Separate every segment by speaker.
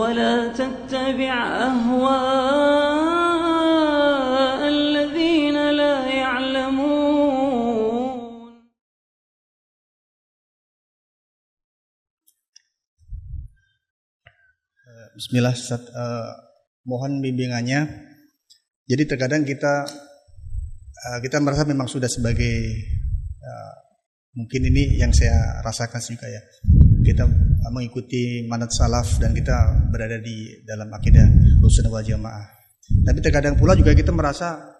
Speaker 1: ولا تتبع أهواء الذين لا يعلمون.
Speaker 2: Bismillah, Ustaz. Mohon bimbingannya. Jadi terkadang kita merasa memang sudah sebagai mungkin ini yang saya rasakan juga ya. Kita mengikuti manhaj salaf dan kita berada di dalam akidah Ahlussunnah wal Jamaah. Tapi terkadang pula juga kita merasa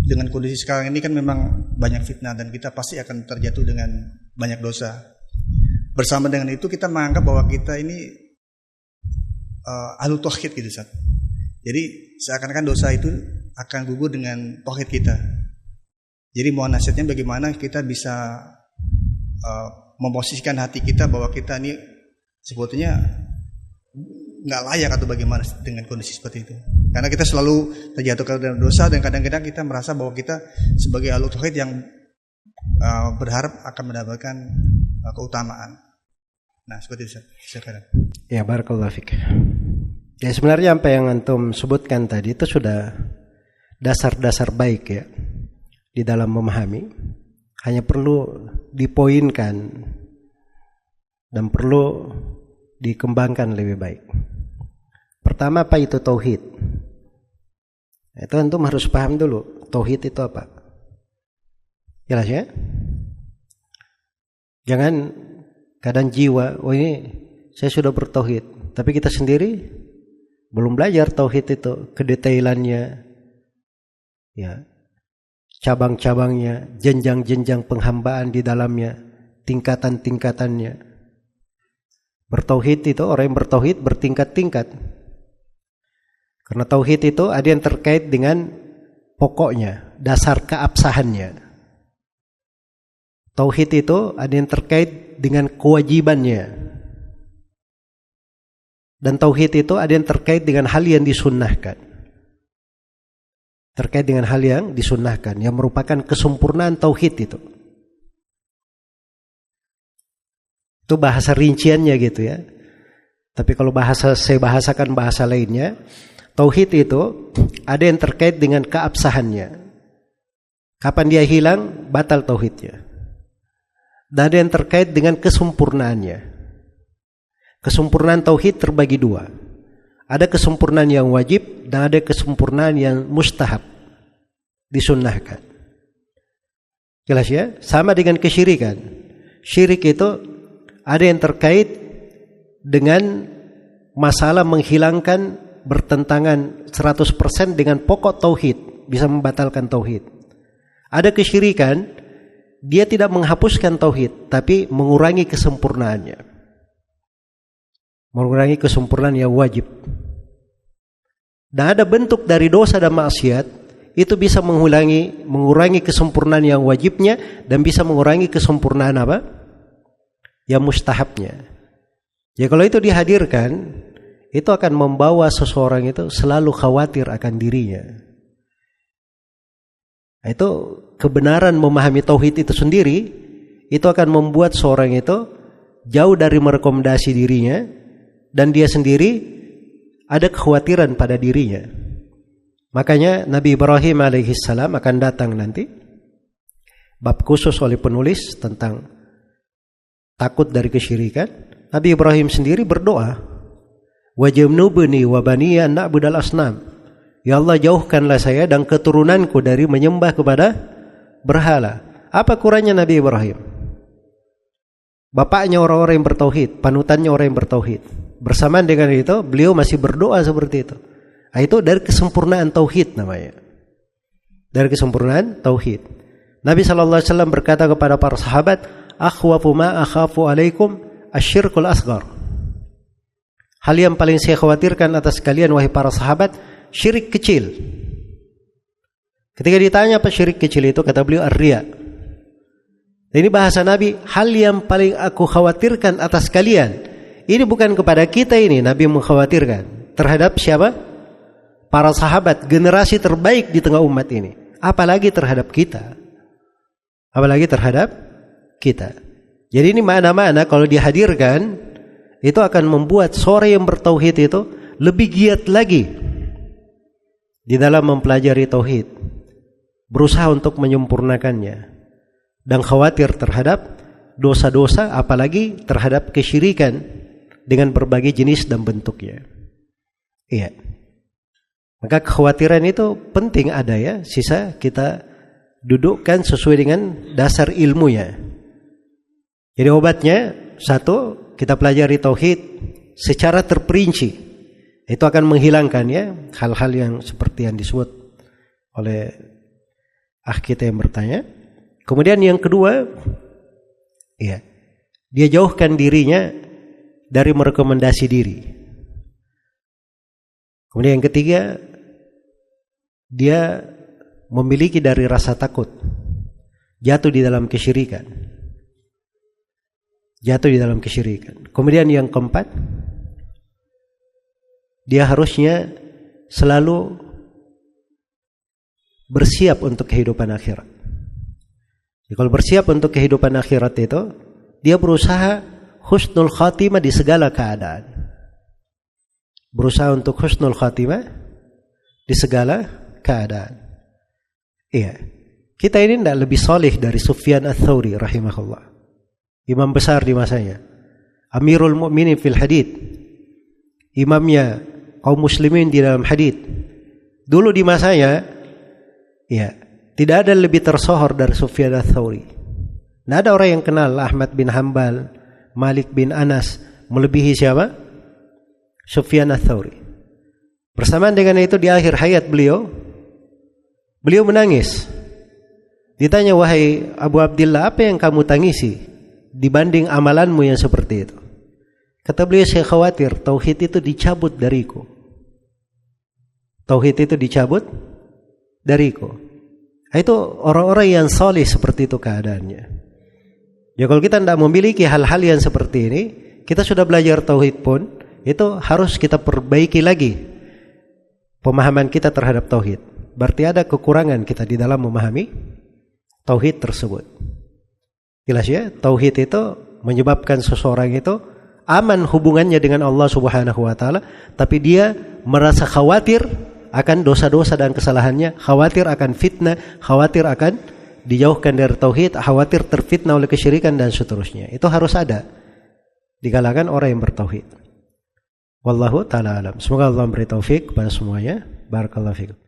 Speaker 2: dengan kondisi sekarang ini kan memang banyak fitnah dan kita pasti akan terjatuh dengan banyak dosa. Bersama dengan itu kita menganggap bahwa kita ini ahlu tauhid gitu, Ustaz. Jadi seakan-akan dosa itu akan gugur dengan tauhid kita. Jadi mohon nasihatnya bagaimana kita bisa memposisikan hati kita bahwa kita ini sebetulnya nggak layak atau bagaimana dengan kondisi seperti itu. Karena kita selalu terjatuh ke dalam dosa dan kadang-kadang kita merasa bahwa kita sebagai ahlu tauhid yang berharap akan mendapatkan keutamaan. Nah, seperti itu sekarang.
Speaker 3: Ya, barakallahu fiik. Ya, sebenarnya apa yang antum sebutkan tadi itu sudah dasar-dasar baik ya di dalam memahami. Hanya perlu dipoinkan dan perlu dikembangkan lebih baik. Pertama, apa itu tauhid? Itu antum harus paham dulu, tauhid itu apa? Jelas ya? Jangan kadang jiwa, oh ini saya sudah bertauhid, tapi kita sendiri belum belajar tauhid itu, kedetailannya, ya, cabang-cabangnya, jenjang-jenjang penghambaan di dalamnya, tingkatan-tingkatannya. Bertauhid itu, orang yang bertauhid bertingkat-tingkat. Karena tauhid itu ada yang terkait dengan pokoknya, dasar keabsahannya. Tauhid itu ada yang terkait dengan kewajibannya. Dan tauhid itu ada yang terkait dengan hal yang disunnahkan. Terkait dengan hal yang disunnahkan, yang merupakan kesempurnaan tauhid itu. Itu bahasa rinciannya gitu ya. Tapi kalau saya bahasakan bahasa lainnya, tauhid itu ada yang terkait dengan keabsahannya. Kapan dia hilang, batal tauhidnya. Dan ada yang terkait dengan kesempurnaannya. Kesempurnaan tauhid terbagi dua. Ada kesempurnaan yang wajib dan ada kesempurnaan yang mustahab, disunnahkan. Jelas ya? Sama dengan kesyirikan. Syirik itu ada yang terkait dengan masalah menghilangkan bertentangan 100% dengan pokok tauhid, bisa membatalkan tauhid. Ada kesyirikan, dia tidak menghapuskan tauhid, tapi mengurangi kesempurnaannya. Mengurangi kesempurnaan yang wajib. Dan ada bentuk dari dosa dan maksiat, itu bisa mengurangi kesempurnaan yang wajibnya dan bisa mengurangi kesempurnaan apa? Yang mustahabnya. Ya kalau itu dihadirkan, itu akan membawa seseorang itu selalu khawatir akan dirinya. Itu kebenaran memahami tauhid itu sendiri, itu akan membuat seorang itu jauh dari merekomendasi dirinya dan dia sendiri ada kekhawatiran pada dirinya. Makanya Nabi Ibrahim alaihissalam akan datang nanti, bab khusus oleh penulis tentang takut dari kesyirikan. Nabi Ibrahim sendiri berdoa, waj'alni wa baniya an na'budal asnam. Ya Allah, jauhkanlah saya dan keturunanku dari menyembah kepada berhala. Apa kurangnya Nabi Ibrahim? Bapaknya orang-orang yang bertauhid, panutannya orang yang bertauhid. Bersamaan dengan itu, beliau masih berdoa seperti itu. Nah, itu dari kesempurnaan tauhid namanya. Dari kesempurnaan tauhid. Nabi SAW berkata kepada para sahabat, akhwafu ma akhafu alaikum asyirkul asghar. Hal yang paling saya khawatirkan atas kalian wahai para sahabat, syirik kecil. Ketika ditanya apa syirik kecil itu, kata beliau ar-riya. Ini bahasa Nabi, hal yang paling aku khawatirkan atas kalian. Ini bukan kepada kita ini, Nabi mengkhawatirkan. Terhadap siapa? Para sahabat, generasi terbaik di tengah umat ini. Apalagi terhadap kita. Apalagi terhadap kita. Jadi ini makna-makna kalau dihadirkan, itu akan membuat seorang yang bertauhid itu lebih giat lagi di dalam mempelajari tauhid, berusaha untuk menyempurnakannya, dan khawatir terhadap dosa-dosa, apalagi terhadap kesyirikan dengan berbagai jenis dan bentuknya. Iya. Maka kekhawatiran itu penting ada ya, sisa kita dudukkan sesuai dengan dasar ilmunya. Jadi obatnya, satu, kita pelajari tauhid secara terperinci. Itu akan menghilangkan ya hal-hal yang seperti yang disebut oleh kita yang bertanya. Kemudian yang kedua, ya, dia jauhkan dirinya dari merekomendasi diri. Kemudian yang ketiga, dia memiliki dari rasa takut jatuh di dalam kesyirikan. Jatuh di dalam kesyirikan. Kemudian yang keempat, dia harusnya selalu bersiap untuk kehidupan akhirat. Jadi kalau bersiap untuk kehidupan akhirat itu, dia berusaha husnul khatimah di segala keadaan. Berusaha untuk husnul khatimah di segala keadaan. Iya. Kita ini tidak lebih soleh dari Sufyan Ats-Tsauri rahimahullah, imam besar di masanya, Amirul Mukminin fil hadits, imamnya kaum muslimin di dalam hadits. Dulu di masanya, ya, tidak ada lebih tersohor dari Sufyan Ats-Tsauri. Tidak ada orang yang kenal Ahmad bin Hanbal, Malik bin Anas melebihi siapa? Sufyan Ats-Tsauri. Bersamaan dengan itu di akhir hayat beliau menangis. Ditanya, wahai Abu Abdillah, apa yang kamu tangisi dibanding amalanmu yang seperti itu? Kata beliau, saya khawatir tauhid itu dicabut dariku. Tauhid itu dicabut dariku. Itu orang-orang yang saleh seperti itu keadaannya. Ya kalau kita tidak memiliki hal-hal yang seperti ini, kita sudah belajar tauhid pun, itu harus kita perbaiki lagi pemahaman kita terhadap tauhid. Berarti ada kekurangan kita di dalam memahami tauhid tersebut. Jelas ya, tauhid itu menyebabkan seseorang itu aman hubungannya dengan Allah Subhanahu wa taala, tapi dia merasa khawatir akan dosa-dosa dan kesalahannya, khawatir akan fitnah, khawatir akan dijauhkan dari tauhid, khawatir terfitnah oleh kesyirikan dan seterusnya. Itu harus ada di kalangan orang yang bertauhid. Wallahu taala alam. Semoga Allah memberi taufik kepada semuanya. Barakallahu fikum.